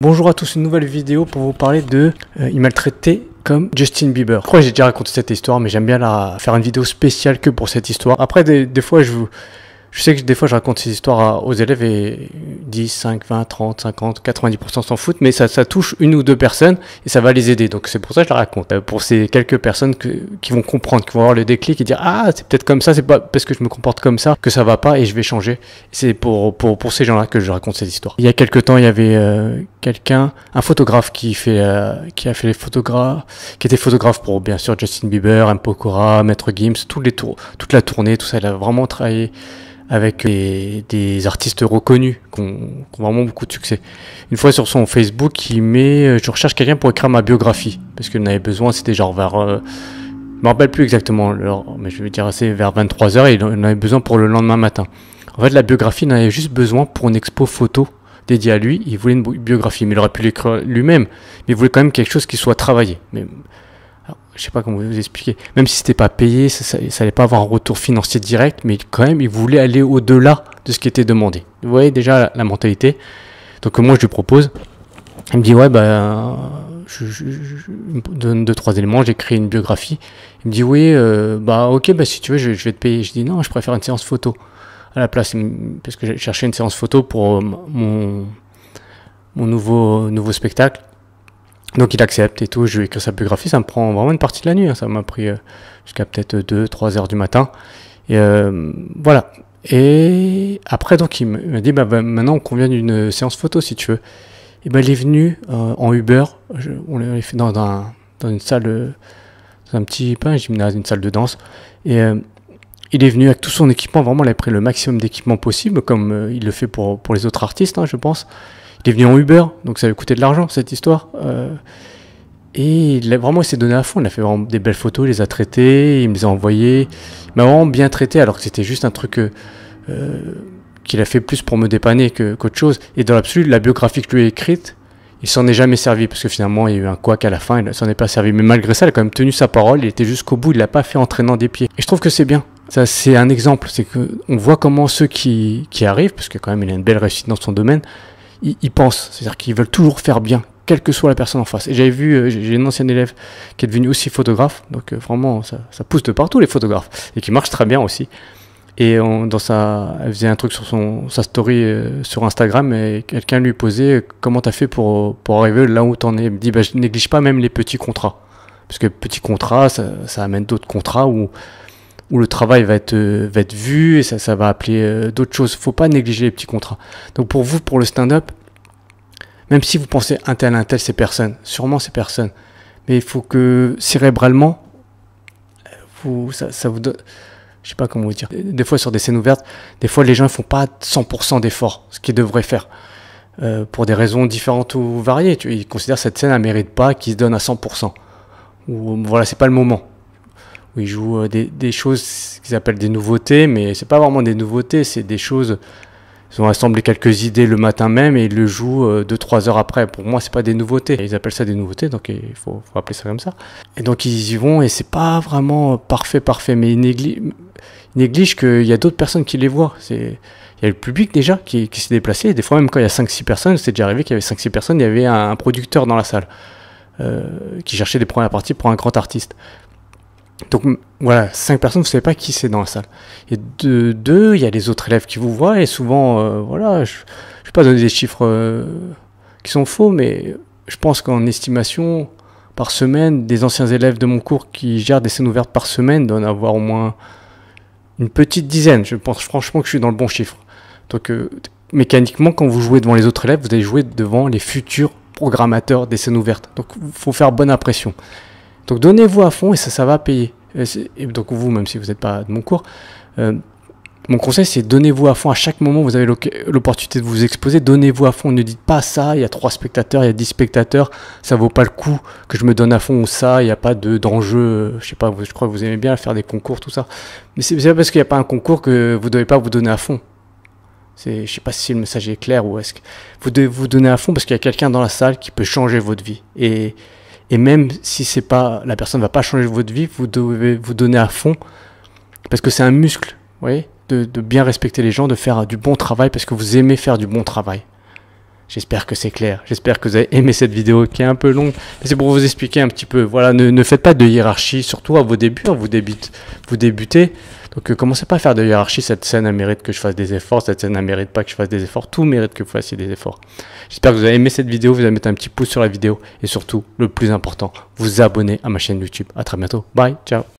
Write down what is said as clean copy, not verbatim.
Bonjour à tous, une nouvelle vidéo pour vous parler de il m'a traité comme Justin Bieber. Je crois que j'ai déjà raconté cette histoire, mais j'aime bien faire une vidéo spéciale que pour cette histoire. Après, des fois, je sais que des fois je raconte ces histoires aux élèves et 10, 5, 20, 30, 50, 90% s'en foutent, mais ça touche une ou deux personnes et ça va les aider. Donc c'est pour ça que je la raconte. Pour ces quelques personnes qui vont comprendre, qui vont avoir le déclic et dire ah c'est peut-être comme ça, c'est pas parce que je me comporte comme ça que ça va pas et je vais changer. C'est pour ces gens-là que je raconte cette histoire. Il y a quelques temps, il y avait un photographe qui a fait les photographes, qui était photographe pour bien sûr Justin Bieber, M. Pokora, Maître Gims, toute la tournée, tout ça. Il a vraiment travaillé avec des artistes reconnus qui ont vraiment beaucoup de succès. Une fois sur son Facebook, il met je recherche quelqu'un pour écrire ma biographie parce qu'il en avait besoin. C'était genre vers je me rappelle plus exactement l'heure, mais je vais dire c'est vers 23h et il en avait besoin pour le lendemain matin. En fait, la biographie, il en avait juste besoin pour une expo photo dédiée à lui. Il voulait une biographie, mais il aurait pu l'écrire lui-même. Mais il voulait quand même quelque chose qui soit travaillé. Mais alors, je sais pas comment vous expliquer. Même si c'était pas payé, ça allait pas avoir un retour financier direct, mais quand même, il voulait aller au-delà de ce qui était demandé. Vous voyez déjà la mentalité. Donc moi, je lui propose. Il me dit ouais je me donne 2-3 éléments. J'écris une biographie. Il me dit oui ok si tu veux, je vais te payer. Je dis non, je préfère une séance photo à la place parce que j'ai cherché une séance photo pour mon nouveau spectacle. Donc il accepte et tout, je lui écris sa biographie, ça me prend vraiment une partie de la nuit, hein. Ça m'a pris jusqu'à peut-être 2-3 heures du matin. Et voilà. Et après donc il m'a dit maintenant on convient d'une séance photo si tu veux. Et il est venu en Uber, on l'a fait dans une salle, dans un petit pas un gymnase, une salle de danse. Et il est venu avec tout son équipement, vraiment il a pris le maximum d'équipement possible, comme il le fait pour les autres artistes, hein, je pense. Il est venu en Uber, donc ça avait coûté de l'argent cette histoire. Et il s'est donné à fond, il a fait vraiment des belles photos, il les a traitées, il me les a envoyées. Il m'a vraiment bien traité alors que c'était juste un truc qu'il a fait plus pour me dépanner qu'autre chose. Et dans l'absolu, la biographie que je lui ai écrite, il s'en est jamais servi parce que finalement il y a eu un couac à la fin, il s'en est pas servi. Mais malgré ça, il a quand même tenu sa parole, il était jusqu'au bout, il l'a pas fait en traînant des pieds. Et je trouve que c'est bien. Ça, c'est un exemple, c'est qu'on voit comment ceux qui arrivent, parce que quand même il a une belle réussite dans son domaine, ils pensent, c'est-à-dire qu'ils veulent toujours faire bien, quelle que soit la personne en face. Et j'avais vu, j'ai une ancienne élève qui est devenue aussi photographe, donc vraiment ça pousse de partout les photographes, et qui marche très bien aussi. Et elle faisait un truc sur sa story sur Instagram, et quelqu'un lui posait comment t'as fait pour arriver là où t'en es. Il me dit je néglige pas même les petits contrats, parce que petits contrats, ça amène d'autres contrats où le travail va être vu et ça va appeler d'autres choses. Faut pas négliger les petits contrats. Donc pour vous, pour le stand-up, même si vous pensez un tel, ces personnes, sûrement ces personnes, mais il faut que cérébralement, ça vous donne, je sais pas comment vous dire. Des fois sur des scènes ouvertes, des fois les gens ne font pas 100% d'efforts, ce qu'ils devraient faire, pour des raisons différentes ou variées. Ils considèrent cette scène, elle mérite pas qu'ils se donnent à 100%. Ou voilà, c'est pas le moment. Où ils jouent des choses qu'ils appellent des nouveautés, mais c'est pas vraiment des nouveautés, c'est des choses. Ils ont assemblé quelques idées le matin même et ils le jouent 2-3 heures après. Pour moi, c'est pas des nouveautés. Ils appellent ça des nouveautés, donc il faut appeler ça comme ça. Et donc ils y vont et c'est pas vraiment parfait, mais ils négligent qu'il y a d'autres personnes qui les voient. Il y a le public déjà qui s'est déplacé. Et des fois, même quand il y a 5-6 personnes, c'est déjà arrivé qu'il y avait 5-6 personnes, il y avait un producteur dans la salle qui cherchait des premières parties pour un grand artiste. Donc voilà, 5 personnes, vous ne savez pas qui c'est dans la salle. Et deux, il y a les autres élèves qui vous voient et souvent, je ne vais pas donner des chiffres qui sont faux, mais je pense qu'en estimation, par semaine, des anciens élèves de mon cours qui gèrent des scènes ouvertes par semaine doivent en avoir au moins une petite dizaine. Je pense franchement que je suis dans le bon chiffre. Donc mécaniquement, quand vous jouez devant les autres élèves, vous allez jouer devant les futurs programmateurs des scènes ouvertes. Donc il faut faire bonne impression. Donc donnez-vous à fond et ça va payer. Et donc vous, même si vous n'êtes pas de mon cours, mon conseil c'est donnez-vous à fond. À chaque moment vous avez l'opportunité de vous exposer, donnez-vous à fond. Ne dites pas ça, il y a 3 spectateurs, il y a 10 spectateurs, ça vaut pas le coup que je me donne à fond ou ça, il n'y a pas d'enjeu, je sais pas, je crois que vous aimez bien faire des concours, tout ça. Mais c'est pas parce qu'il n'y a pas un concours que vous ne devez pas vous donner à fond. Je sais pas si le message est clair ou est-ce que vous devez vous donner à fond parce qu'il y a quelqu'un dans la salle qui peut changer votre vie. Et même si c'est pas, la personne ne va pas changer votre vie, vous devez vous donner à fond parce que c'est un muscle, vous voyez, de bien respecter les gens, de faire du bon travail parce que vous aimez faire du bon travail. J'espère que c'est clair. J'espère que vous avez aimé cette vidéo qui est un peu longue. Mais c'est pour vous expliquer un petit peu. Voilà, ne faites pas de hiérarchie, surtout à vos débuts. Hein, vous débutez. Donc commencez pas à faire de hiérarchie. Cette scène elle mérite que je fasse des efforts. Cette scène elle mérite pas que je fasse des efforts. Tout mérite que vous fassiez des efforts. J'espère que vous avez aimé cette vidéo. Vous allez mettre un petit pouce sur la vidéo. Et surtout, le plus important, vous abonner à ma chaîne YouTube. À très bientôt. Bye. Ciao.